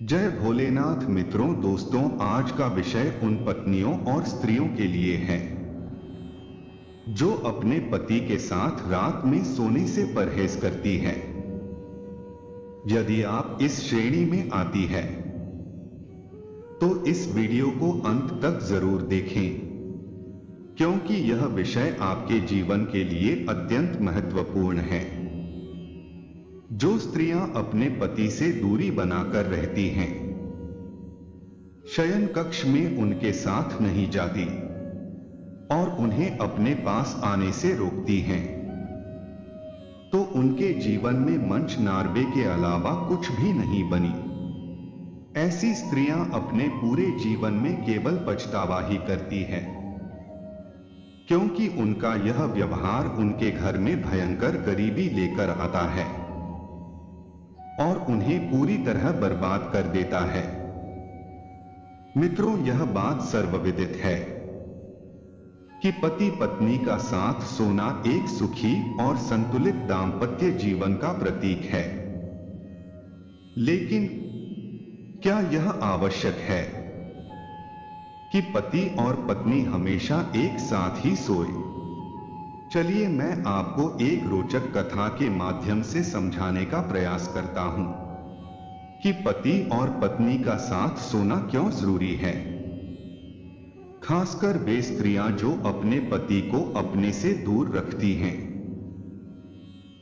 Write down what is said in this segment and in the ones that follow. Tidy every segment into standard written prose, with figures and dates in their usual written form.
जय भोलेनाथ मित्रों, दोस्तों, आज का विषय उन पत्नियों और स्त्रियों के लिए है जो अपने पति के साथ रात में सोने से परहेज करती है। यदि आप इस श्रेणी में आती है तो इस वीडियो को अंत तक जरूर देखें, क्योंकि यह विषय आपके जीवन के लिए अत्यंत महत्वपूर्ण है। जो स्त्रियां अपने पति से दूरी बनाकर रहती हैं, शयन कक्ष में उनके साथ नहीं जाती और उन्हें अपने पास आने से रोकती हैं, तो उनके जीवन में मंच नार्वे के अलावा कुछ भी नहीं बनी। ऐसी स्त्रियां अपने पूरे जीवन में केवल पछतावा ही करती है, क्योंकि उनका यह व्यवहार उनके घर में भयंकर गरीबी लेकर आता है और उन्हें पूरी तरह बर्बाद कर देता है। मित्रों, यह बात सर्वविदित है कि पति पत्नी का साथ सोना एक सुखी और संतुलित दांपत्य जीवन का प्रतीक है। लेकिन क्या यह आवश्यक है कि पति और पत्नी हमेशा एक साथ ही सोए? चलिए मैं आपको एक रोचक कथा के माध्यम से समझाने का प्रयास करता हूं कि पति और पत्नी का साथ सोना क्यों जरूरी है। खासकर वे स्त्रियां जो अपने पति को अपने से दूर रखती हैं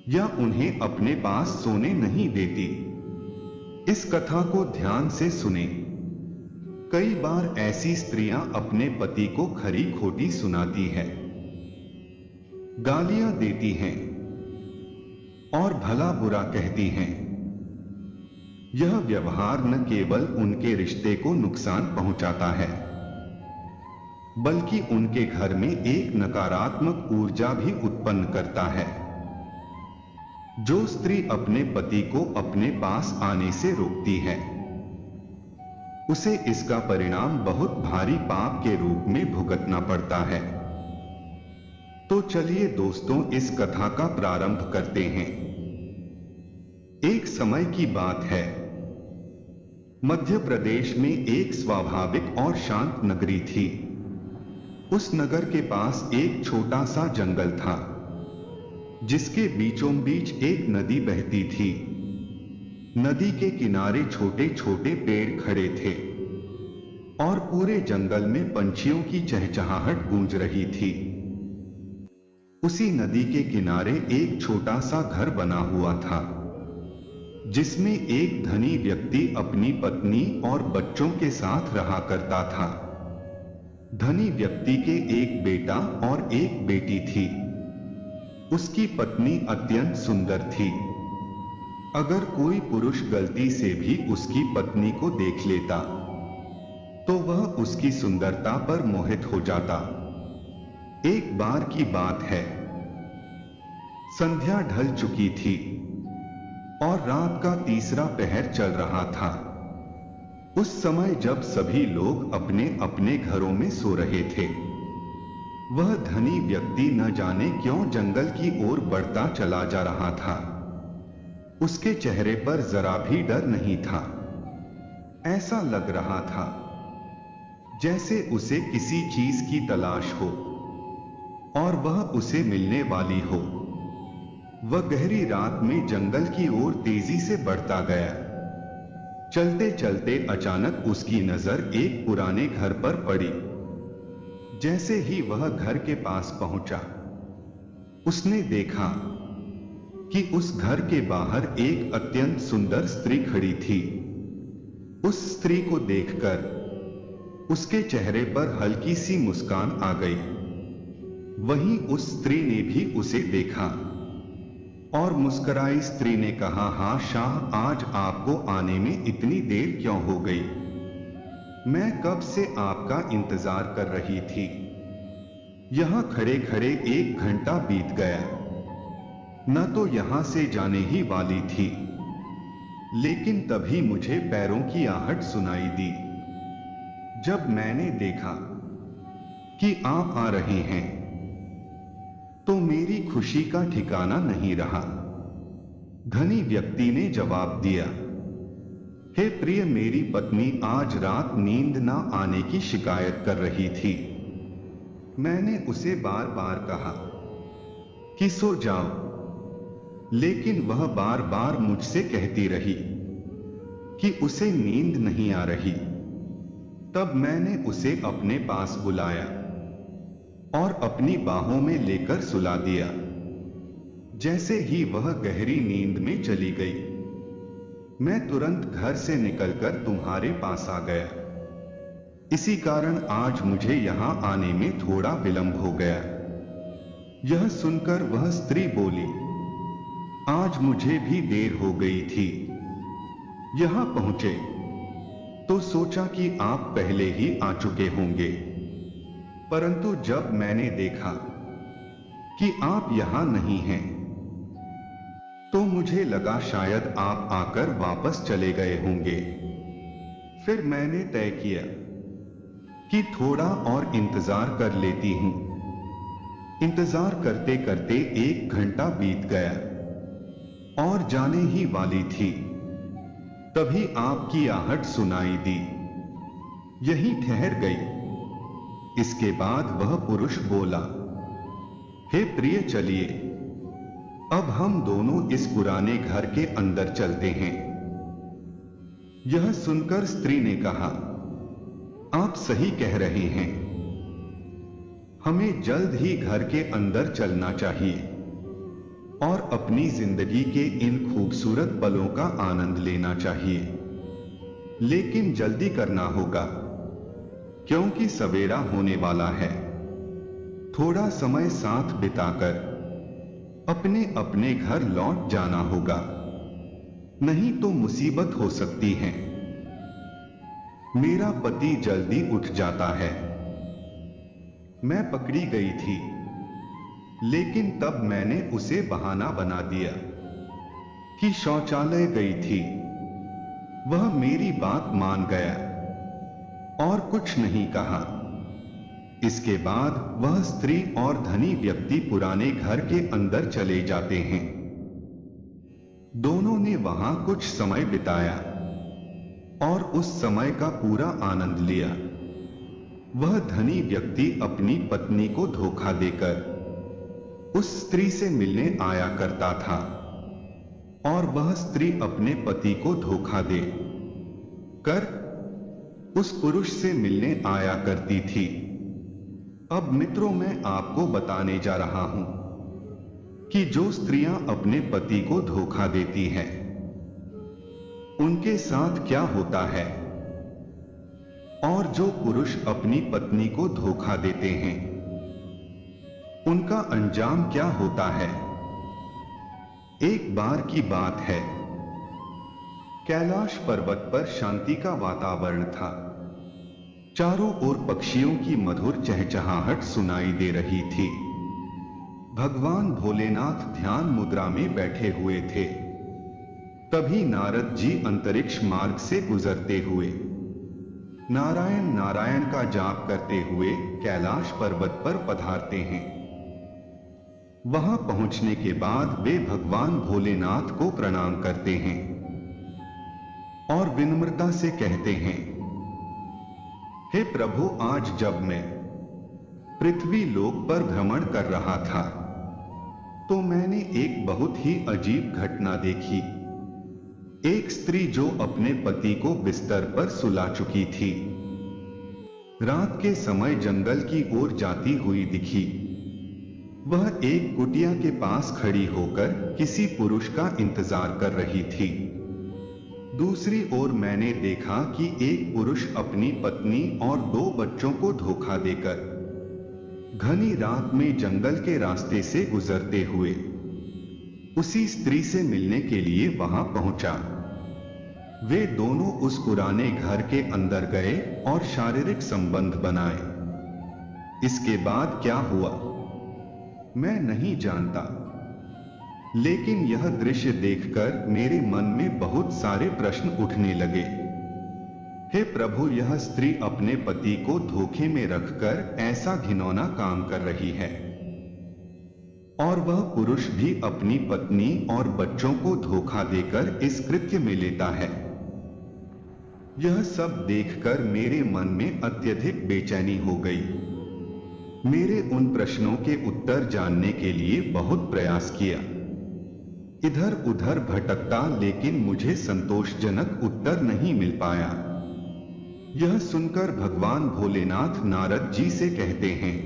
या उन्हें अपने पास सोने नहीं देती। इस कथा को ध्यान से सुने। कई बार ऐसी स्त्रियां अपने पति को खरी खोटी सुनाती है, गालियां देती हैं और भला बुरा कहती हैं। यह व्यवहार न केवल उनके रिश्ते को नुकसान पहुंचाता है, बल्कि उनके घर में एक नकारात्मक ऊर्जा भी उत्पन्न करता है। जो स्त्री अपने पति को अपने पास आने से रोकती है, उसे इसका परिणाम बहुत भारी पाप के रूप में भुगतना पड़ता है। तो चलिए दोस्तों, इस कथा का प्रारंभ करते हैं। एक समय की बात है। मध्य प्रदेश में एक स्वाभाविक और शांत नगरी थी। उस नगर के पास एक छोटा सा जंगल था, जिसके बीचों बीच एक नदी बहती थी। नदी के किनारे छोटे छोटे पेड़ खड़े थे और पूरे जंगल में पंछियों की चहचहाहट गूंज रही थी। उसी नदी के किनारे एक छोटा सा घर बना हुआ था, जिसमें एक धनी व्यक्ति अपनी पत्नी और बच्चों के साथ रहा करता था। धनी व्यक्ति के एक बेटा और एक बेटी थी। उसकी पत्नी अत्यंत सुंदर थी। अगर कोई पुरुष गलती से भी उसकी पत्नी को देख लेता तो वह उसकी सुंदरता पर मोहित हो जाता। एक बार की बात है। संध्या ढल चुकी थी और रात का तीसरा पहर चल रहा था। उस समय जब सभी लोग अपने अपने घरों में सो रहे थे, वह धनी व्यक्ति न जाने क्यों जंगल की ओर बढ़ता चला जा रहा था। उसके चेहरे पर जरा भी डर नहीं था। ऐसा लग रहा था जैसे उसे किसी चीज की तलाश हो और वह उसे मिलने वाली हो। वह गहरी रात में जंगल की ओर तेजी से बढ़ता गया। चलते चलते अचानक उसकी नजर एक पुराने घर पर पड़ी। जैसे ही वह घर के पास पहुंचा, उसने देखा कि उस घर के बाहर एक अत्यंत सुंदर स्त्री खड़ी थी। उस स्त्री को देखकर उसके चेहरे पर हल्की सी मुस्कान आ गई। वहीं उस स्त्री ने भी उसे देखा और मुस्कुराई स्त्री ने कहा, हाँ शाह, आज आपको आने में इतनी देर क्यों हो गई? मैं कब से आपका इंतजार कर रही थी। यहां खड़े खड़े 1 घंटा बीत गया। न तो यहां से जाने ही वाली थी, लेकिन तभी मुझे पैरों की आहट सुनाई दी। जब मैंने देखा कि आप आ रहे हैं तो मेरी खुशी का ठिकाना नहीं रहा। धनी व्यक्ति ने जवाब दिया, हे प्रिय, मेरी पत्नी आज रात नींद ना आने की शिकायत कर रही थी। मैंने उसे बार बार कहा कि सो जाओ, लेकिन वह बार बार मुझसे कहती रही कि उसे नींद नहीं आ रही। तब मैंने उसे अपने पास बुलाया और अपनी बाहों में लेकर सुला दिया। जैसे ही वह गहरी नींद में चली गई, मैं तुरंत घर से निकलकर तुम्हारे पास आ गया। इसी कारण आज मुझे यहां आने में थोड़ा विलंब हो गया। यह सुनकर वह स्त्री बोली, आज मुझे भी देर हो गई थी। यहां पहुंचे तो सोचा कि आप पहले ही आ चुके होंगे, परंतु जब मैंने देखा कि आप यहां नहीं हैं, तो मुझे लगा शायद आप आकर वापस चले गए होंगे। फिर मैंने तय किया कि थोड़ा और इंतजार कर लेती हूं। इंतजार करते करते 1 घंटा बीत गया और जाने ही वाली थी, तभी आपकी आहट सुनाई दी। यहीं ठहर गई। इसके बाद वह पुरुष बोला, हे प्रिय, चलिए अब हम दोनों इस पुराने घर के अंदर चलते हैं। यह सुनकर स्त्री ने कहा, आप सही कह रहे हैं, हमें जल्द ही घर के अंदर चलना चाहिए और अपनी जिंदगी के इन खूबसूरत पलों का आनंद लेना चाहिए। लेकिन जल्दी करना होगा, क्योंकि सवेरा होने वाला है। थोड़ा समय साथ बिताकर अपने अपने घर लौट जाना होगा, नहीं तो मुसीबत हो सकती है। मेरा पति जल्दी उठ जाता है। मैं पकड़ी गई थी, लेकिन तब मैंने उसे बहाना बना दिया कि शौचालय गई थी। वह मेरी बात मान गया और कुछ नहीं कहा। इसके बाद वह स्त्री और धनी व्यक्ति पुराने घर के अंदर चले जाते हैं। दोनों ने वहां कुछ समय बिताया और उस समय का पूरा आनंद लिया। वह धनी व्यक्ति अपनी पत्नी को धोखा देकर उस स्त्री से मिलने आया करता था और वह स्त्री अपने पति को धोखा दे कर उस पुरुष से मिलने आया करती थी। अब मित्रों, मैं आपको बताने जा रहा हूं कि जो स्त्रियां अपने पति को धोखा देती हैं, उनके साथ क्या होता है, और जो पुरुष अपनी पत्नी को धोखा देते हैं, उनका अंजाम क्या होता है। एक बार की बात है, कैलाश पर्वत पर शांति का वातावरण था। चारों ओर पक्षियों की मधुर चहचहाहट सुनाई दे रही थी। भगवान भोलेनाथ ध्यान मुद्रा में बैठे हुए थे। तभी नारद जी अंतरिक्ष मार्ग से गुजरते हुए नारायण नारायण का जाप करते हुए कैलाश पर्वत पर पधारते हैं। वहां पहुंचने के बाद वे भगवान भोलेनाथ को प्रणाम करते हैं और विनम्रता से कहते हैं, हे प्रभु, आज जब मैं पृथ्वी लोक पर भ्रमण कर रहा था, तो मैंने एक बहुत ही अजीब घटना देखी। एक स्त्री जो अपने पति को बिस्तर पर सुला चुकी थी, रात के समय जंगल की ओर जाती हुई दिखी। वह एक कुटिया के पास खड़ी होकर किसी पुरुष का इंतजार कर रही थी। दूसरी ओर मैंने देखा कि एक पुरुष अपनी पत्नी और 2 बच्चों को धोखा देकर घनी रात में जंगल के रास्ते से गुजरते हुए उसी स्त्री से मिलने के लिए वहां पहुंचा। वे दोनों उस पुराने घर के अंदर गए और शारीरिक संबंध बनाए। इसके बाद क्या हुआ, मैं नहीं जानता, लेकिन यह दृश्य देखकर मेरे मन में बहुत सारे प्रश्न उठने लगे। हे प्रभु, यह स्त्री अपने पति को धोखे में रखकर ऐसा घिनौना काम कर रही है, और वह पुरुष भी अपनी पत्नी और बच्चों को धोखा देकर इस कृत्य में लेता है। यह सब देखकर मेरे मन में अत्यधिक बेचैनी हो गई। मेरे उन प्रश्नों के उत्तर जानने के लिए बहुत प्रयास किया, इधर उधर भटकता, लेकिन मुझे संतोषजनक उत्तर नहीं मिल पाया। यह सुनकर भगवान भोलेनाथ नारद जी से कहते हैं,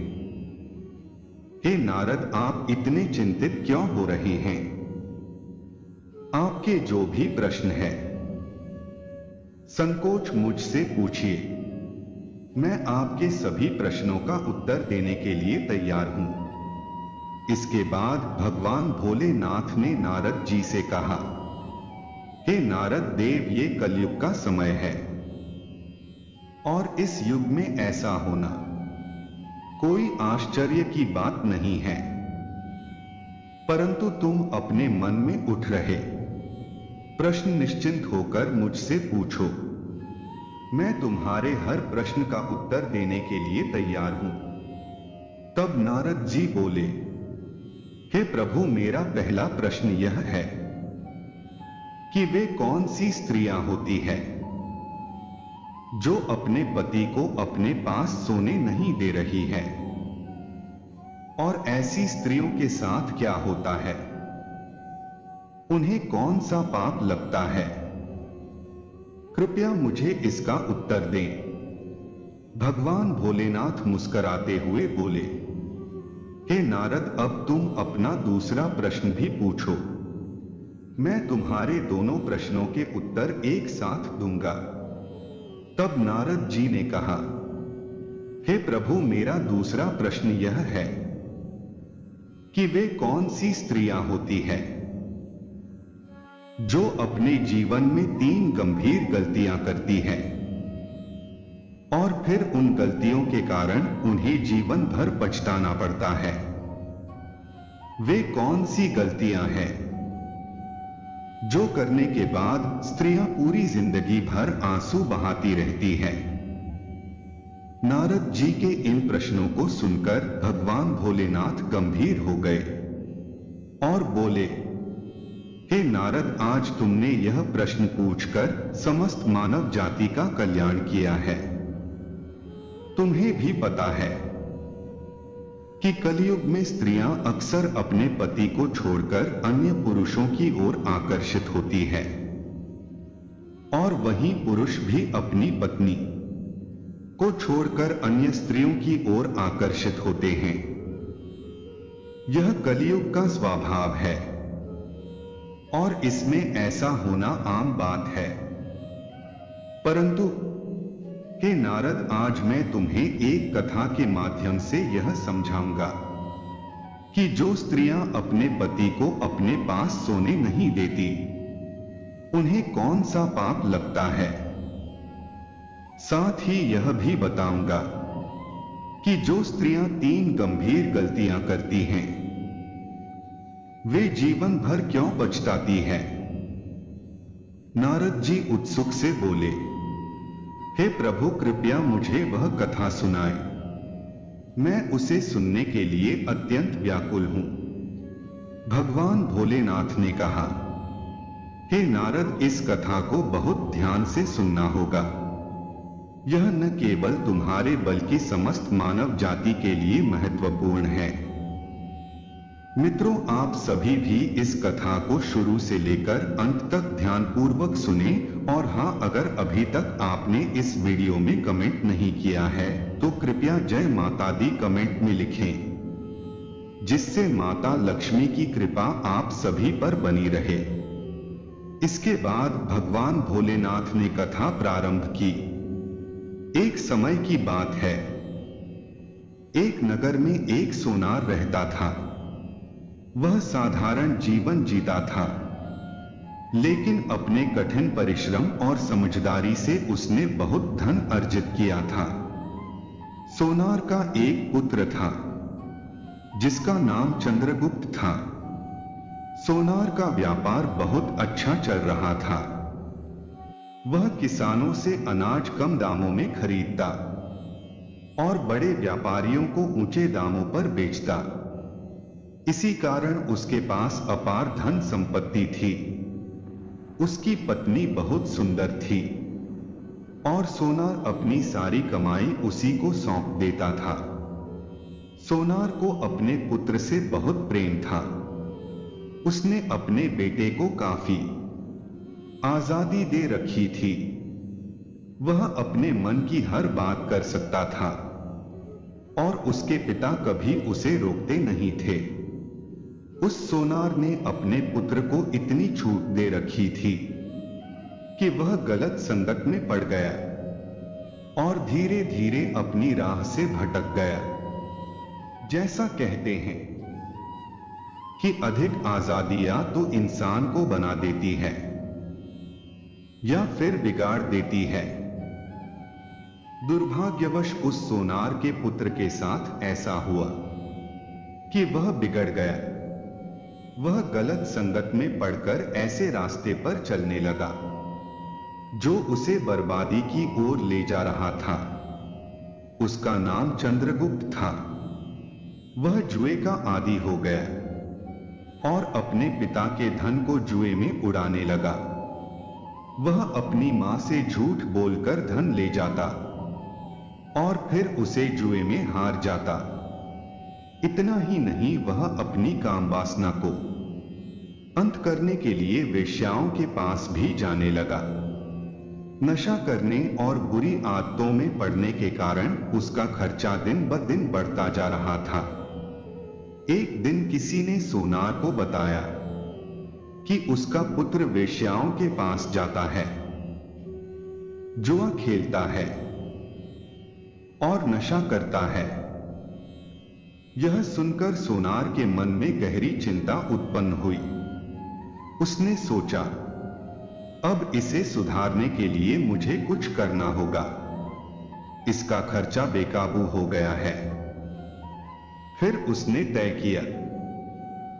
हे नारद, आप इतने चिंतित क्यों हो रहे हैं? आपके जो भी प्रश्न है संकोच मुझसे पूछिए, मैं आपके सभी प्रश्नों का उत्तर देने के लिए तैयार हूं। इसके बाद भगवान भोलेनाथ ने नारद जी से कहा, हे नारद देव, ये कलयुग का समय है और इस युग में ऐसा होना कोई आश्चर्य की बात नहीं है, परंतु तुम अपने मन में उठ रहे प्रश्न निश्चिंत होकर मुझसे पूछो। मैं तुम्हारे हर प्रश्न का उत्तर देने के लिए तैयार हूं। तब नारद जी बोले, हे प्रभु, मेरा पहला प्रश्न यह है कि वे कौन सी स्त्रियां होती है जो अपने पति को अपने पास सोने नहीं दे रही है, और ऐसी स्त्रियों के साथ क्या होता है? उन्हें कौन सा पाप लगता है? कृपया मुझे इसका उत्तर दें। भगवान भोलेनाथ मुस्कुराते हुए बोले, हे नारद, अब तुम अपना दूसरा प्रश्न भी पूछो। मैं तुम्हारे दोनों प्रश्नों के उत्तर एक साथ दूंगा। तब नारद जी ने कहा, हे प्रभु, मेरा दूसरा प्रश्न यह है कि वे कौन सी स्त्रियां होती है जो अपने जीवन में 3 गंभीर गलतियां करती हैं और फिर उन गलतियों के कारण उन्हें जीवन भर पछताना पड़ता है। वे कौन सी गलतियां हैं जो करने के बाद स्त्रियां पूरी जिंदगी भर आंसू बहाती रहती हैं? नारद जी के इन प्रश्नों को सुनकर भगवान भोलेनाथ गंभीर हो गए और बोले, हे नारद, आज तुमने यह प्रश्न पूछकर समस्त मानव जाति का कल्याण किया है। तुम्हें भी पता है कि कलयुग में स्त्रियां अक्सर अपने पति को छोड़कर अन्य पुरुषों की ओर आकर्षित होती है और वहीं पुरुष भी अपनी पत्नी को छोड़कर अन्य स्त्रियों की ओर आकर्षित होते हैं। यह कलयुग का स्वभाव है और इसमें ऐसा होना आम बात है। परंतु हे नारद, आज मैं तुम्हें एक कथा के माध्यम से यह समझाऊंगा कि जो स्त्रियां अपने पति को अपने पास सोने नहीं देती, उन्हें कौन सा पाप लगता है। साथ ही यह भी बताऊंगा कि जो स्त्रियां 3 गंभीर गलतियां करती हैं, वे जीवन भर क्यों पछताती हैं। नारद जी उत्सुक से बोले, हे प्रभु, कृपया मुझे वह कथा सुनाएं। मैं उसे सुनने के लिए अत्यंत व्याकुल हूं। भगवान भोलेनाथ ने कहा, हे नारद, इस कथा को बहुत ध्यान से सुनना होगा। यह न केवल तुम्हारे बल्कि समस्त मानव जाति के लिए महत्वपूर्ण है। मित्रों, आप सभी भी इस कथा को शुरू से लेकर अंत तक ध्यानपूर्वक सुने, और हां, अगर अभी तक आपने इस वीडियो में कमेंट नहीं किया है तो कृपया जय माता दी कमेंट में लिखें, जिससे माता लक्ष्मी की कृपा आप सभी पर बनी रहे। इसके बाद भगवान भोलेनाथ ने कथा प्रारंभ की। एक समय की बात है, एक नगर में एक सोनार रहता था। वह साधारण जीवन जीता था, लेकिन अपने कठिन परिश्रम और समझदारी से उसने बहुत धन अर्जित किया था। सोनार का एक पुत्र था जिसका नाम चंद्रगुप्त था। सोनार का व्यापार बहुत अच्छा चल रहा था। वह किसानों से अनाज कम दामों में खरीदता और बड़े व्यापारियों को ऊंचे दामों पर बेचता। इसी कारण उसके पास अपार धन संपत्ति थी। उसकी पत्नी बहुत सुंदर थी। और सोनार अपनी सारी कमाई उसी को सौंप देता था। सोनार को अपने पुत्र से बहुत प्रेम था। उसने अपने बेटे को काफी आजादी दे रखी थी। वह अपने मन की हर बात कर सकता था और उसके पिता कभी उसे रोकते नहीं थे। उस सोनार ने अपने पुत्र को इतनी छूट दे रखी थी कि वह गलत संगत में पड़ गया और धीरे धीरे अपनी राह से भटक गया। जैसा कहते हैं कि अधिक आजादी या तो इंसान को बना देती है या फिर बिगाड़ देती है। दुर्भाग्यवश उस सोनार के पुत्र के साथ ऐसा हुआ कि वह बिगड़ गया। वह गलत संगत में पड़कर ऐसे रास्ते पर चलने लगा जो उसे बर्बादी की ओर ले जा रहा था। उसका नाम चंद्रगुप्त था। वह जुए का आदी हो गया और अपने पिता के धन को जुए में उड़ाने लगा। वह अपनी मां से झूठ बोलकर धन ले जाता और फिर उसे जुए में हार जाता। इतना ही नहीं, वह अपनी काम वासना को अंत करने के लिए वेश्याओं के पास भी जाने लगा। नशा करने और बुरी आदतों में पड़ने के कारण उसका खर्चा दिन ब दिन बढ़ता जा रहा था। एक दिन किसी ने सोनार को बताया कि उसका पुत्र वेश्याओं के पास जाता है, जुआ खेलता है और नशा करता है। यह सुनकर सोनार के मन में गहरी चिंता उत्पन्न हुई। उसने सोचा, अब इसे सुधारने के लिए मुझे कुछ करना होगा। इसका खर्चा बेकाबू हो गया है। फिर उसने तय किया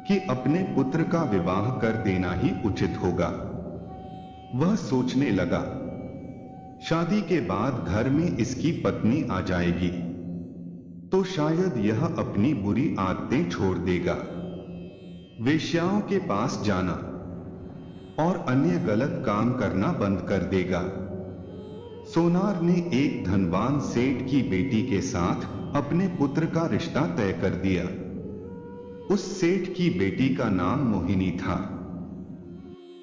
कि अपने पुत्र का विवाह कर देना ही उचित होगा। वह सोचने लगा, शादी के बाद घर में इसकी पत्नी आ जाएगी तो शायद यह अपनी बुरी आदतें छोड़ देगा। वेश्याओं के पास जाना और अन्य गलत काम करना बंद कर देगा। सोनार ने एक धनवान सेठ की बेटी के साथ अपने पुत्र का रिश्ता तय कर दिया। उस सेठ की बेटी का नाम मोहिनी था।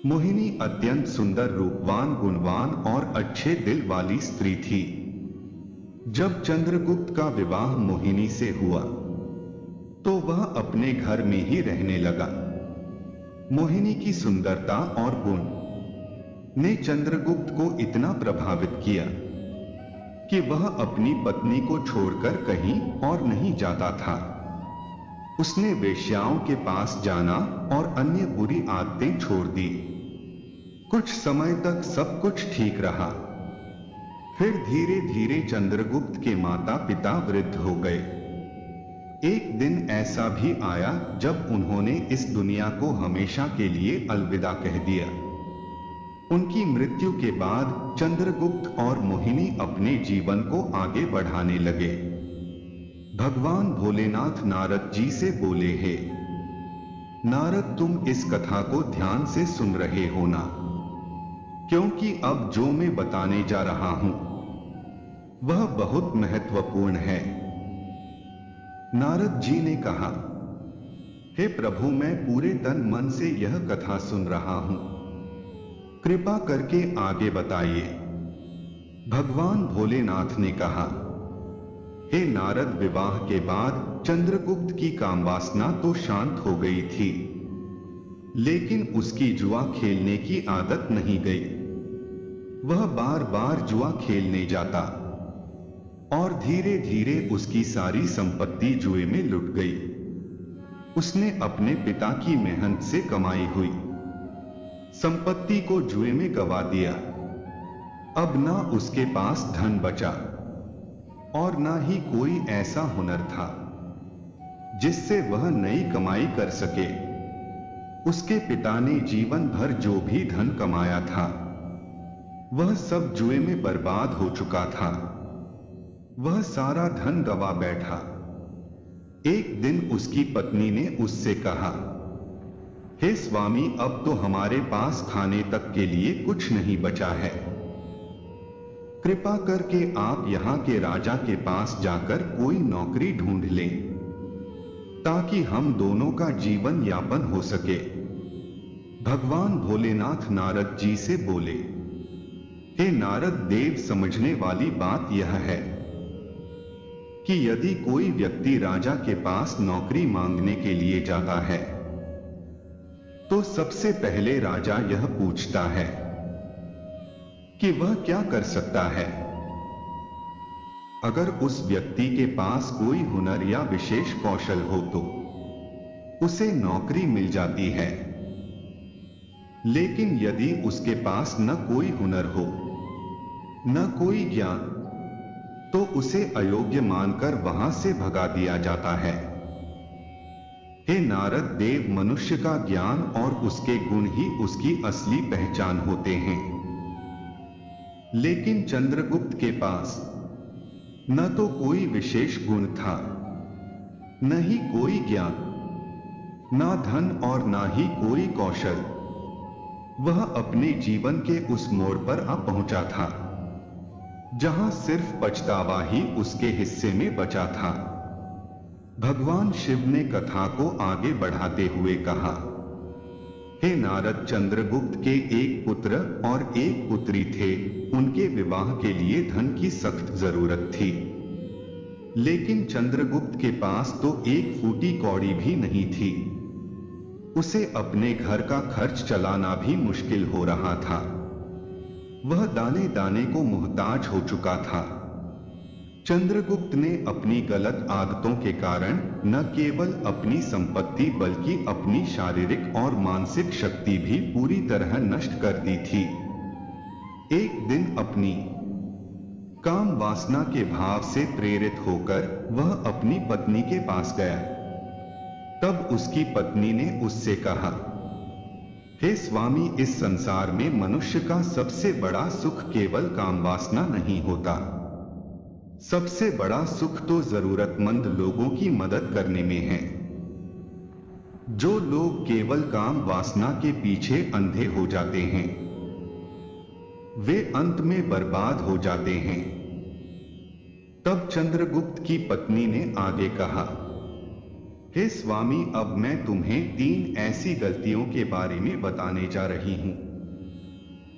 मोहिनी अत्यंत सुंदर, रूपवान, गुणवान और अच्छे दिल वाली स्त्री थी। जब चंद्रगुप्त का विवाह मोहिनी से हुआ तो वह अपने घर में ही रहने लगा। मोहिनी की सुंदरता और गुण ने चंद्रगुप्त को इतना प्रभावित किया कि वह अपनी पत्नी को छोड़कर कहीं और नहीं जाता था। उसने वेश्याओं के पास जाना और अन्य बुरी आदतें छोड़ दी। कुछ समय तक सब कुछ ठीक रहा। फिर धीरे धीरे चंद्रगुप्त के माता पिता वृद्ध हो गए। एक दिन ऐसा भी आया जब उन्होंने इस दुनिया को हमेशा के लिए अलविदा कह दिया। उनकी मृत्यु के बाद चंद्रगुप्त और मोहिनी अपने जीवन को आगे बढ़ाने लगे। भगवान भोलेनाथ नारद जी से बोले, हे नारद, तुम इस कथा को ध्यान से सुन रहे हो ना, क्योंकि अब जो मैं बताने जा रहा हूं वह बहुत महत्वपूर्ण है। नारद जी ने कहा, हे प्रभु, मैं पूरे तन मन से यह कथा सुन रहा हूं, कृपा करके आगे बताइए। भगवान भोलेनाथ ने कहा, हे नारद, विवाह के बाद चंद्रगुप्त की कामवासना तो शांत हो गई थी, लेकिन उसकी जुआ खेलने की आदत नहीं गई। वह बार बार जुआ खेलने जाता और धीरे धीरे उसकी सारी संपत्ति जुए में लुट गई। उसने अपने पिता की मेहनत से कमाई हुई संपत्ति को जुए में गवा दिया। अब ना उसके पास धन बचा और ना ही कोई ऐसा हुनर था जिससे वह नई कमाई कर सके। उसके पिता ने जीवन भर जो भी धन कमाया था वह सब जुए में बर्बाद हो चुका था। वह सारा धन गवा बैठा। एक दिन उसकी पत्नी ने उससे कहा, हे स्वामी, अब तो हमारे पास खाने तक के लिए कुछ नहीं बचा है। कृपा करके आप यहाँ के राजा के पास जाकर कोई नौकरी ढूंढ लें ताकि हम दोनों का जीवन यापन हो सके। भगवान भोलेनाथ नारद जी से बोले, हे नारद देव, समझने वाली बात यह है कि यदि कोई व्यक्ति राजा के पास नौकरी मांगने के लिए जाता है तो सबसे पहले राजा यह पूछता है कि वह क्या कर सकता है। अगर उस व्यक्ति के पास कोई हुनर या विशेष कौशल हो तो उसे नौकरी मिल जाती है, लेकिन यदि उसके पास न कोई हुनर हो न कोई ज्ञान तो उसे अयोग्य मानकर वहां से भगा दिया जाता है। हे नारद देव, मनुष्य का ज्ञान और उसके गुण ही उसकी असली पहचान होते हैं, लेकिन चंद्रगुप्त के पास न तो कोई विशेष गुण था, न ही कोई ज्ञान, ना धन और ना ही कोई कौशल। वह अपने जीवन के उस मोड़ पर आ पहुंचा था जहां सिर्फ पछतावा ही उसके हिस्से में बचा था। भगवान शिव ने कथा को आगे बढ़ाते हुए कहा, हे नारद, चंद्रगुप्त के एक पुत्र और एक पुत्री थे। उनके विवाह के लिए धन की सख्त जरूरत थी, लेकिन चंद्रगुप्त के पास तो एक फूटी कौड़ी भी नहीं थी। उसे अपने घर का खर्च चलाना भी मुश्किल हो रहा था। वह दाने दाने को मुहताज हो चुका था। चंद्रगुप्त ने अपनी गलत आदतों के कारण न केवल अपनी संपत्ति बल्कि अपनी शारीरिक और मानसिक शक्ति भी पूरी तरह नष्ट कर दी थी। एक दिन अपनी काम वासना के भाव से प्रेरित होकर वह अपनी पत्नी के पास गया। तब उसकी पत्नी ने उससे कहा, हे स्वामी, इस संसार में मनुष्य का सबसे बड़ा सुख केवल काम वासना नहीं होता। सबसे बड़ा सुख तो जरूरतमंद लोगों की मदद करने में है। जो लोग केवल काम वासना के पीछे अंधे हो जाते हैं वे अंत में बर्बाद हो जाते हैं। तब चंद्रगुप्त की पत्नी ने आगे कहा, हे स्वामी, अब मैं तुम्हें 3 ऐसी गलतियों के बारे में बताने जा रही हूं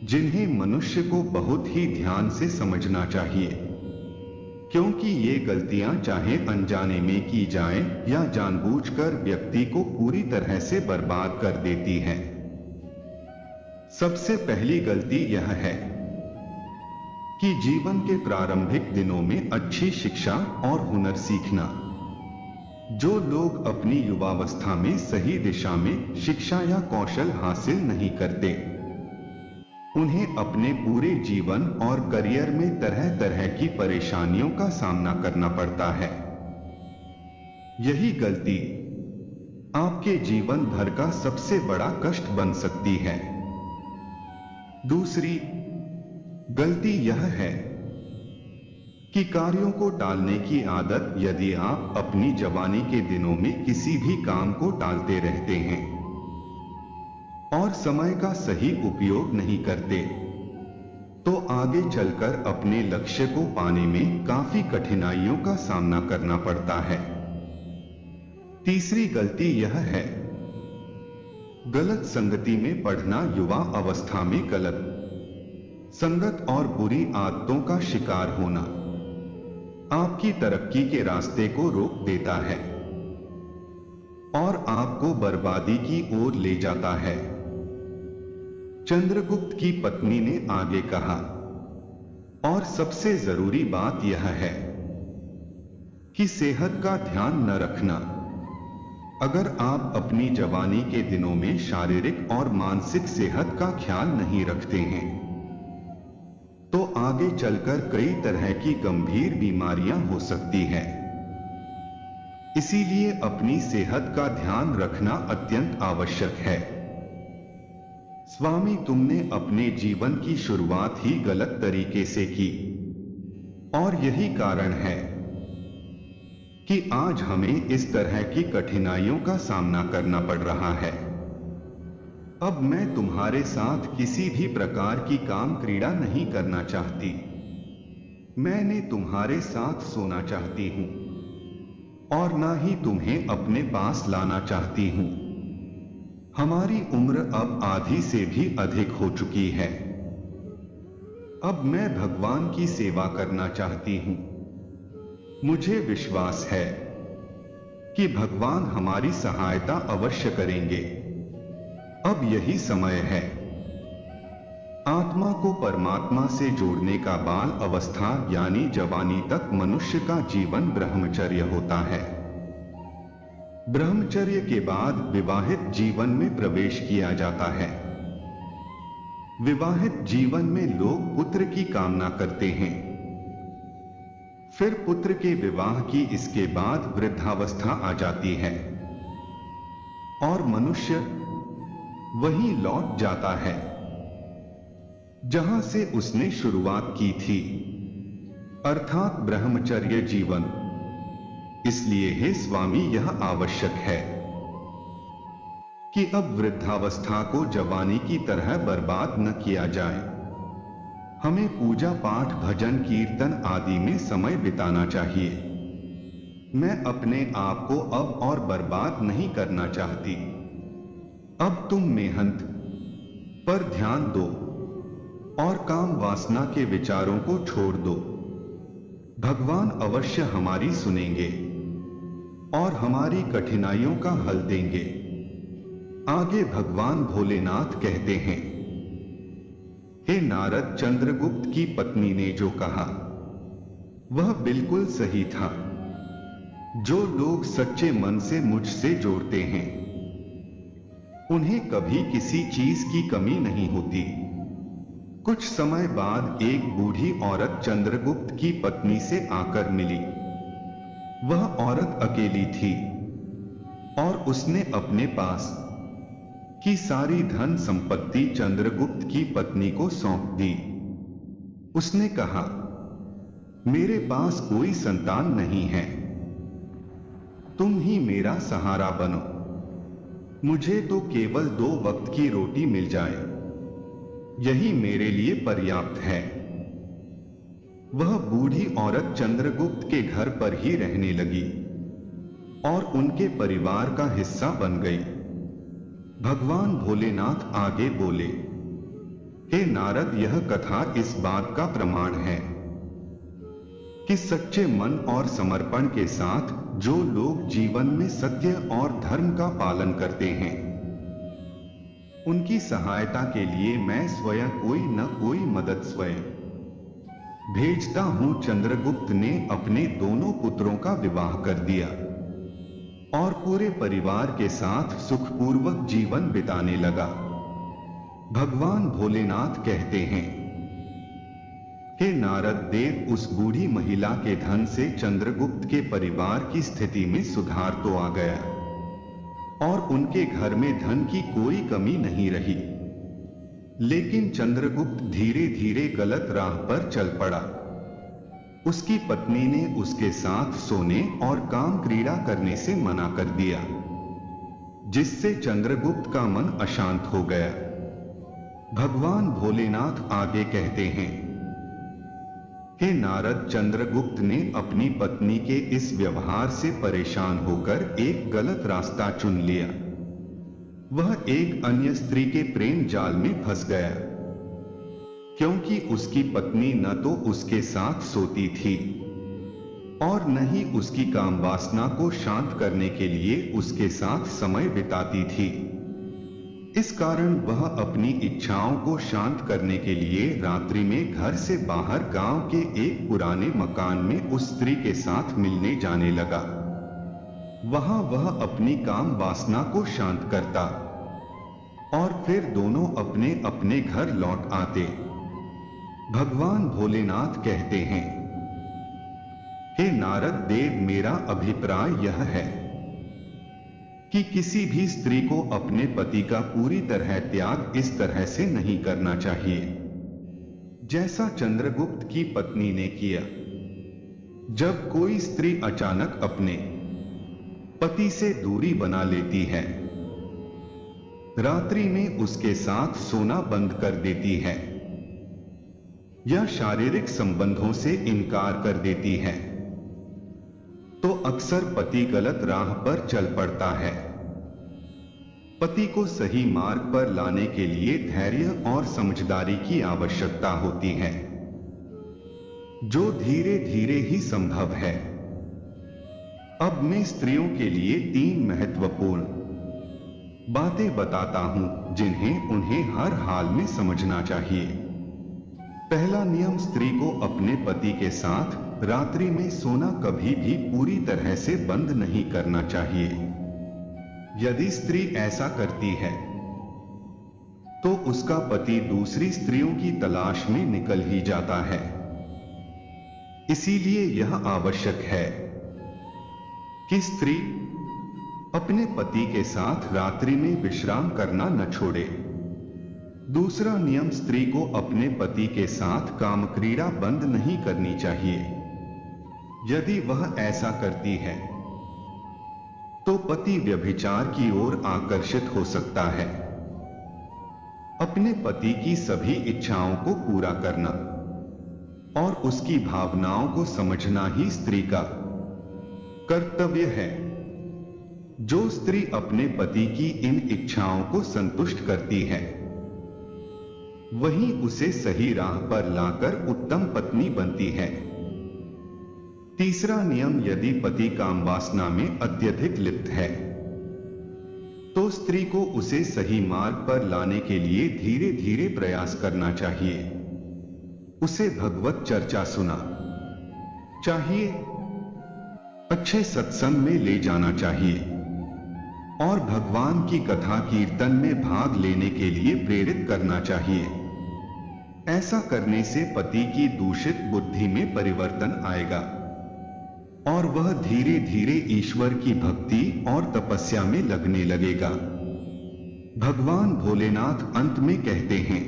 जिन्हें मनुष्य को बहुत ही ध्यान से समझना चाहिए, क्योंकि ये गलतियां चाहे अनजाने में की जाएं या जानबूझकर व्यक्ति को पूरी तरह से बर्बाद कर देती है। सबसे पहली गलती यह है कि जीवन के प्रारंभिक दिनों में अच्छी शिक्षा और हुनर सीखना। जो लोग अपनी युवावस्था में सही दिशा में शिक्षा या कौशल हासिल नहीं करते, उन्हें अपने पूरे जीवन और करियर में तरह तरह की परेशानियों का सामना करना पड़ता है। यही गलती आपके जीवन भर का सबसे बड़ा कष्ट बन सकती है। दूसरी गलती यह है कि कार्यों को टालने की आदत। यदि आप अपनी जवानी के दिनों में किसी भी काम को टालते रहते हैं और समय का सही उपयोग नहीं करते, तो आगे चलकर अपने लक्ष्य को पाने में काफी कठिनाइयों का सामना करना पड़ता है। तीसरी गलती यह है गलत संगति में पढ़ना। युवा अवस्था में गलत संगत और बुरी आदतों का शिकार होना आपकी तरक्की के रास्ते को रोक देता है और आपको बर्बादी की ओर ले जाता है। चंद्रगुप्त की पत्नी ने आगे कहा, और सबसे जरूरी बात यह है कि सेहत का ध्यान न रखना। अगर आप अपनी जवानी के दिनों में शारीरिक और मानसिक सेहत का ख्याल नहीं रखते हैं तो आगे चलकर कई तरह की गंभीर बीमारियां हो सकती हैं। इसीलिए अपनी सेहत का ध्यान रखना अत्यंत आवश्यक है। स्वामी, तुमने अपने जीवन की शुरुआत ही गलत तरीके से की और यही कारण है कि आज हमें इस तरह की कठिनाइयों का सामना करना पड़ रहा है। अब मैं तुम्हारे साथ किसी भी प्रकार की काम क्रीड़ा नहीं करना चाहती। मैंने तुम्हारे साथ सोना चाहती हूं और ना ही तुम्हें अपने पास लाना चाहती हूं। हमारी उम्र अब आधी से भी अधिक हो चुकी है। अब मैं भगवान की सेवा करना चाहती हूं। मुझे विश्वास है कि भगवान हमारी सहायता अवश्य करेंगे। अब यही समय है। आत्मा को परमात्मा से जोड़ने का बाल अवस्था यानी जवानी तक मनुष्य का जीवन ब्रह्मचर्य होता है। ब्रह्मचर्य के बाद विवाहित जीवन में प्रवेश किया जाता है। विवाहित जीवन में लोग पुत्र की कामना करते हैं। फिर पुत्र के विवाह की इसके बाद वृद्धावस्था आ जाती है और मनुष्य वहीं लौट जाता है जहां से उसने शुरुआत की थी, अर्थात ब्रह्मचर्य जीवन। इसलिए हे स्वामी, यह आवश्यक है कि अब वृद्धावस्था को जवानी की तरह बर्बाद न किया जाए। हमें पूजा पाठ, भजन, कीर्तन आदि में समय बिताना चाहिए। मैं अपने आप को अब और बर्बाद नहीं करना चाहती। अब तुम मेहनत पर ध्यान दो और काम वासना के विचारों को छोड़ दो। भगवान अवश्य हमारी सुनेंगे और हमारी कठिनाइयों का हल देंगे। आगे भगवान भोलेनाथ कहते हैं, हे नारद, चंद्रगुप्त की पत्नी ने जो कहा वह बिल्कुल सही था। जो लोग सच्चे मन से मुझसे जोड़ते हैं उन्हें कभी किसी चीज की कमी नहीं होती। कुछ समय बाद एक बूढ़ी औरत चंद्रगुप्त की पत्नी से आकर मिली। वह औरत अकेली थी और उसने अपने पास की सारी धन संपत्ति चंद्रगुप्त की पत्नी को सौंप दी। उसने कहा, मेरे पास कोई संतान नहीं है, तुम ही मेरा सहारा बनो। मुझे तो केवल 2 वक्त की रोटी मिल जाए, यही मेरे लिए पर्याप्त है। वह बूढ़ी औरत चंद्रगुप्त के घर पर ही रहने लगी और उनके परिवार का हिस्सा बन गई। भगवान भोलेनाथ आगे बोले, हे नारद, यह कथा इस बात का प्रमाण है कि सच्चे मन और समर्पण के साथ जो लोग जीवन में सत्य और धर्म का पालन करते हैं उनकी सहायता के लिए मैं स्वयं कोई न कोई मदद स्वयं भेजता हूं। चंद्रगुप्त ने अपने दोनों पुत्रों का विवाह कर दिया और पूरे परिवार के साथ सुखपूर्वक जीवन बिताने लगा। भगवान भोलेनाथ कहते हैं, हे नारद देव, उस बूढ़ी महिला के धन से चंद्रगुप्त के परिवार की स्थिति में सुधार तो आ गया और उनके घर में धन की कोई कमी नहीं रही, लेकिन चंद्रगुप्त धीरे धीरे गलत राह पर चल पड़ा। उसकी पत्नी ने उसके साथ सोने और काम क्रीड़ा करने से मना कर दिया, जिससे चंद्रगुप्त का मन अशांत हो गया। भगवान भोलेनाथ आगे कहते हैं, हे नारद, चंद्रगुप्त ने अपनी पत्नी के इस व्यवहार से परेशान होकर एक गलत रास्ता चुन लिया। वह एक अन्य स्त्री के प्रेम जाल में फंस गया, क्योंकि उसकी पत्नी न तो उसके साथ सोती थी और न ही उसकी काम वासना को शांत करने के लिए उसके साथ समय बिताती थी। इस कारण वह अपनी इच्छाओं को शांत करने के लिए रात्रि में घर से बाहर गांव के एक पुराने मकान में उस स्त्री के साथ मिलने जाने लगा। वहां वह अपनी काम वासना को शांत करता और फिर दोनों अपने अपने घर लौट आते। भगवान भोलेनाथ कहते हैं, हे नारद देव, मेरा अभिप्राय यह है कि किसी भी स्त्री को अपने पति का पूरी तरह त्याग इस तरह से नहीं करना चाहिए जैसा चंद्रगुप्त की पत्नी ने किया। जब कोई स्त्री अचानक अपने पति से दूरी बना लेती है, रात्रि में उसके साथ सोना बंद कर देती है, या शारीरिक संबंधों से इनकार कर देती है, तो अक्सर पति गलत राह पर चल पड़ता है। पति को सही मार्ग पर लाने के लिए धैर्य और समझदारी की आवश्यकता होती है, जो धीरे धीरे ही संभव है। अब मैं स्त्रियों के लिए 3 महत्वपूर्ण बातें बताता हूं जिन्हें उन्हें हर हाल में समझना चाहिए। पहला नियम, स्त्री को अपने पति के साथ रात्रि में सोना कभी भी पूरी तरह से बंद नहीं करना चाहिए। यदि स्त्री ऐसा करती है तो उसका पति दूसरी स्त्रियों की तलाश में निकल ही जाता है। इसीलिए यह आवश्यक है कि स्त्री अपने पति के साथ रात्रि में विश्राम करना न छोड़े। दूसरा नियम, स्त्री को अपने पति के साथ कामक्रीड़ा बंद नहीं करनी चाहिए। यदि वह ऐसा करती है तो पति व्यभिचार की ओर आकर्षित हो सकता है। अपने पति की सभी इच्छाओं को पूरा करना और उसकी भावनाओं को समझना ही स्त्री का कर्तव्य है। जो स्त्री अपने पति की इन इच्छाओं को संतुष्ट करती है, वही उसे सही राह पर लाकर उत्तम पत्नी बनती है। तीसरा नियम, यदि पति काम वासना में अत्यधिक लिप्त है तो स्त्री को उसे सही मार्ग पर लाने के लिए धीरे धीरे प्रयास करना चाहिए। उसे भगवत चर्चा सुना चाहिए, अच्छे सत्संग में ले जाना चाहिए और भगवान की कथा कीर्तन में भाग लेने के लिए प्रेरित करना चाहिए। ऐसा करने से पति की दूषित बुद्धि में परिवर्तन आएगा और वह धीरे धीरे ईश्वर की भक्ति और तपस्या में लगने लगेगा। भगवान भोलेनाथ अंत में कहते हैं,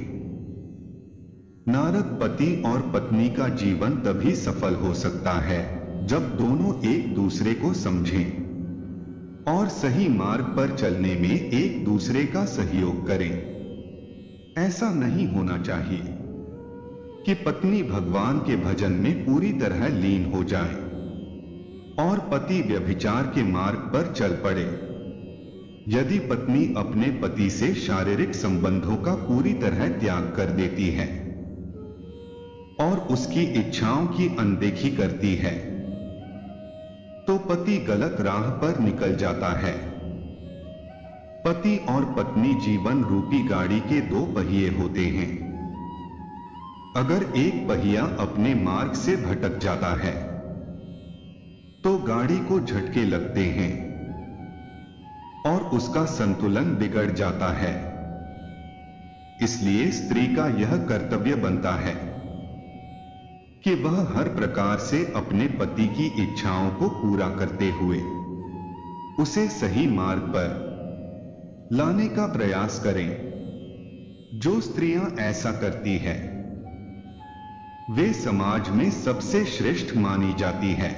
नारद, पति और पत्नी का जीवन तभी सफल हो सकता है जब दोनों एक दूसरे को समझें और सही मार्ग पर चलने में एक दूसरे का सहयोग करें। ऐसा नहीं होना चाहिए कि पत्नी भगवान के भजन में पूरी तरह लीन हो जाए और पति व्यभिचार के मार्ग पर चल पड़े। यदि पत्नी अपने पति से शारीरिक संबंधों का पूरी तरह त्याग कर देती है और उसकी इच्छाओं की अनदेखी करती है, तो पति गलत राह पर निकल जाता है। पति और पत्नी जीवन रूपी गाड़ी के 2 पहिए होते हैं। अगर एक पहिया अपने मार्ग से भटक जाता है तो गाड़ी को झटके लगते हैं और उसका संतुलन बिगड़ जाता है। इसलिए स्त्री का यह कर्तव्य बनता है कि वह हर प्रकार से अपने पति की इच्छाओं को पूरा करते हुए उसे सही मार्ग पर लाने का प्रयास करें। जो स्त्रियां ऐसा करती है वे समाज में सबसे श्रेष्ठ मानी जाती है।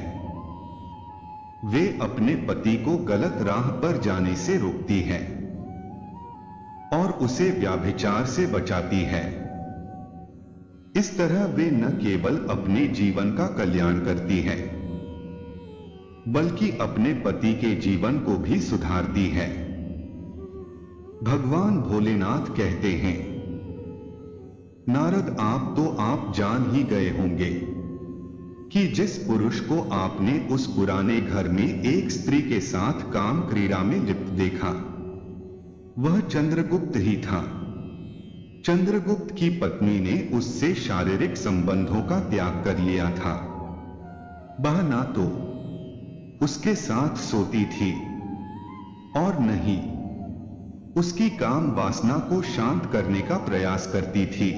वे अपने पति को गलत राह पर जाने से रोकती है और उसे व्याभिचार से बचाती है। इस तरह वे न केवल अपने जीवन का कल्याण करती है, बल्कि अपने पति के जीवन को भी सुधारती है। भगवान भोलेनाथ कहते हैं, नारद, आप जान ही गए होंगे कि जिस पुरुष को आपने उस पुराने घर में एक स्त्री के साथ काम क्रीड़ा में लिप्त देखा, वह चंद्रगुप्त ही था। चंद्रगुप्त की पत्नी ने उससे शारीरिक संबंधों का त्याग कर लिया था। वह ना तो उसके साथ सोती थी और न ही उसकी काम वासना को शांत करने का प्रयास करती थी।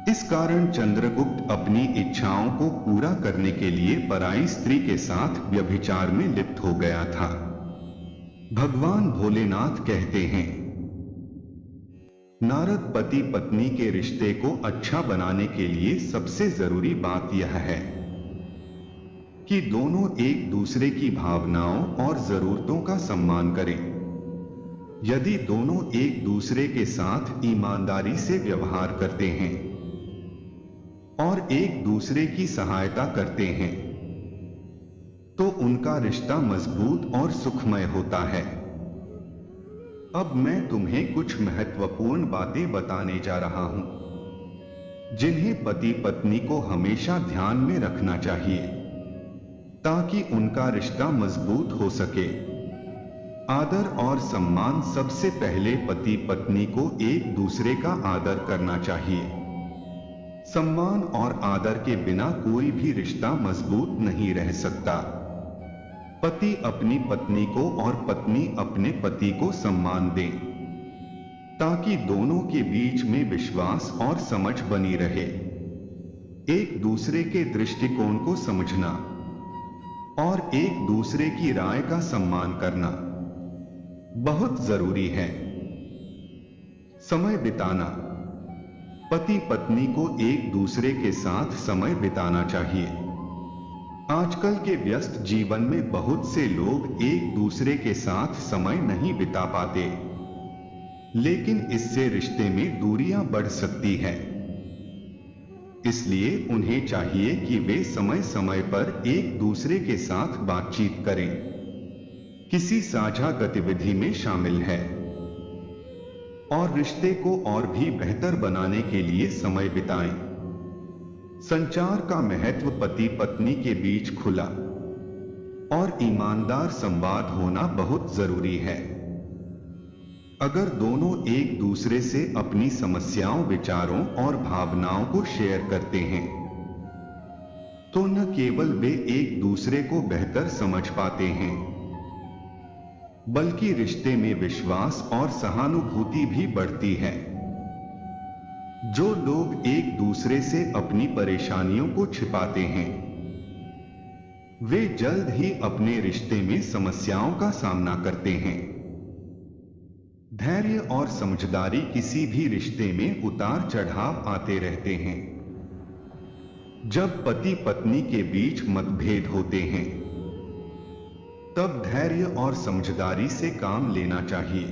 इस कारण चंद्रगुप्त अपनी इच्छाओं को पूरा करने के लिए पराई स्त्री के साथ व्यभिचार में लिप्त हो गया था। भगवान भोलेनाथ कहते हैं, नारद, पति पत्नी के रिश्ते को अच्छा बनाने के लिए सबसे जरूरी बात यह है कि दोनों एक दूसरे की भावनाओं और जरूरतों का सम्मान करें। यदि दोनों एक दूसरे के साथ ईमानदारी से व्यवहार करते हैं और एक दूसरे की सहायता करते हैं तो उनका रिश्ता मजबूत और सुखमय होता है। अब मैं तुम्हें कुछ महत्वपूर्ण बातें बताने जा रहा हूं जिन्हें पति पत्नी को हमेशा ध्यान में रखना चाहिए ताकि उनका रिश्ता मजबूत हो सके। आदर और सम्मान। सबसे पहले पति पत्नी को एक दूसरे का आदर करना चाहिए। सम्मान और आदर के बिना कोई भी रिश्ता मजबूत नहीं रह सकता। पति अपनी पत्नी को और पत्नी अपने पति को सम्मान दें ताकि दोनों के बीच में विश्वास और समझ बनी रहे। एक दूसरे के दृष्टिकोण को समझना और एक दूसरे की राय का सम्मान करना बहुत जरूरी है। समय बिताना। पति पत्नी को एक दूसरे के साथ समय बिताना चाहिए। आजकल के व्यस्त जीवन में बहुत से लोग एक दूसरे के साथ समय नहीं बिता पाते, लेकिन इससे रिश्ते में दूरियां बढ़ सकती है। इसलिए उन्हें चाहिए कि वे समय समय पर एक दूसरे के साथ बातचीत करें, किसी साझा गतिविधि में शामिल है और रिश्ते को और भी बेहतर बनाने के लिए समय बिताएं। संचार का महत्व। पति पत्नी के बीच खुला और ईमानदार संवाद होना बहुत जरूरी है। अगर दोनों एक दूसरे से अपनी समस्याओं, विचारों और भावनाओं को शेयर करते हैं तो न केवल वे एक दूसरे को बेहतर समझ पाते हैं बल्कि रिश्ते में विश्वास और सहानुभूति भी बढ़ती है। जो लोग एक दूसरे से अपनी परेशानियों को छिपाते हैं वे जल्द ही अपने रिश्ते में समस्याओं का सामना करते हैं। धैर्य और समझदारी। किसी भी रिश्ते में उतार चढ़ाव आते रहते हैं। जब पति पत्नी के बीच मतभेद होते हैं तब धैर्य और समझदारी से काम लेना चाहिए।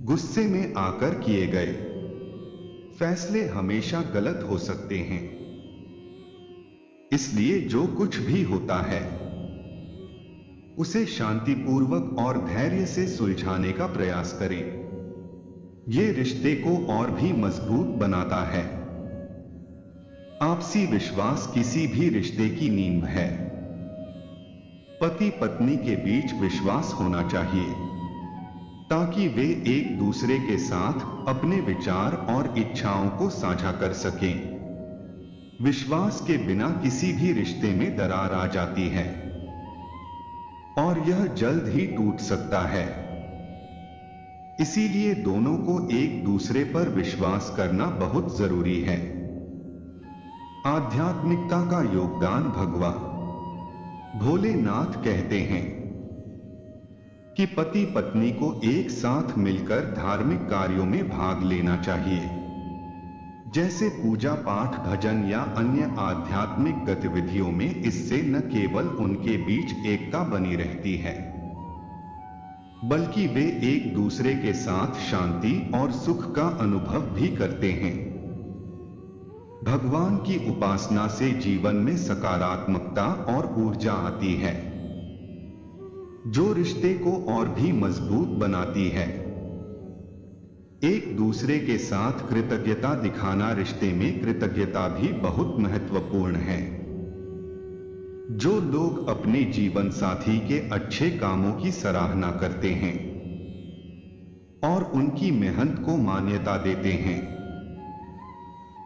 गुस्से में आकर किए गए फैसले हमेशा गलत हो सकते हैं, इसलिए जो कुछ भी होता है उसे शांतिपूर्वक और धैर्य से सुलझाने का प्रयास करें। यह रिश्ते को और भी मजबूत बनाता है। आपसी विश्वास किसी भी रिश्ते की नींव है। पति पत्नी के बीच विश्वास होना चाहिए ताकि वे एक दूसरे के साथ अपने विचार और इच्छाओं को साझा कर सकें। विश्वास के बिना किसी भी रिश्ते में दरार आ जाती है और यह जल्द ही टूट सकता है। इसीलिए दोनों को एक दूसरे पर विश्वास करना बहुत जरूरी है। आध्यात्मिकता का योगदान। भगवान भोलेनाथ कहते हैं कि पति पत्नी को एक साथ मिलकर धार्मिक कार्यों में भाग लेना चाहिए, जैसे पूजा पाठ, भजन या अन्य आध्यात्मिक गतिविधियों में। इससे न केवल उनके बीच एकता बनी रहती है बल्कि वे एक दूसरे के साथ शांति और सुख का अनुभव भी करते हैं। भगवान की उपासना से जीवन में सकारात्मकता और ऊर्जा आती है जो रिश्ते को और भी मजबूत बनाती है। एक दूसरे के साथ कृतज्ञता दिखाना। रिश्ते में कृतज्ञता भी बहुत महत्वपूर्ण है। जो लोग अपने जीवन साथी के अच्छे कामों की सराहना करते हैं और उनकी मेहनत को मान्यता देते हैं,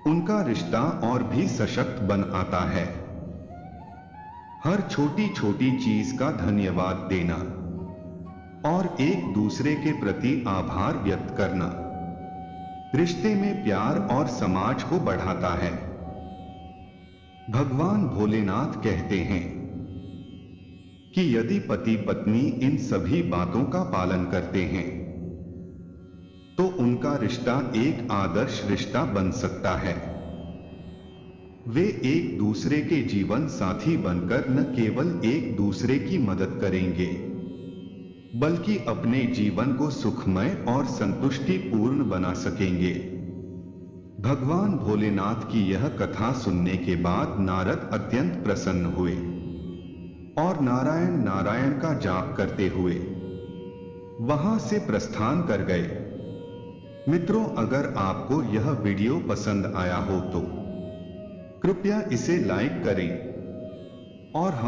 उनका रिश्ता और भी सशक्त बन आता है। हर छोटी छोटी चीज का धन्यवाद देना और एक दूसरे के प्रति आभार व्यक्त करना रिश्ते में प्यार और समाज को बढ़ाता है। भगवान भोलेनाथ कहते हैं कि यदि पति पत्नी इन सभी बातों का पालन करते हैं तो उनका रिश्ता एक आदर्श रिश्ता बन सकता है। वे एक दूसरे के जीवन साथी बनकर न केवल एक दूसरे की मदद करेंगे बल्कि अपने जीवन को सुखमय और संतुष्टिपूर्ण बना सकेंगे। भगवान भोलेनाथ की यह कथा सुनने के बाद नारद अत्यंत प्रसन्न हुए और नारायण नारायण का जाप करते हुए वहां से प्रस्थान कर गए। मित्रों, अगर आपको यह वीडियो पसंद आया हो तो कृपया इसे लाइक करें और हम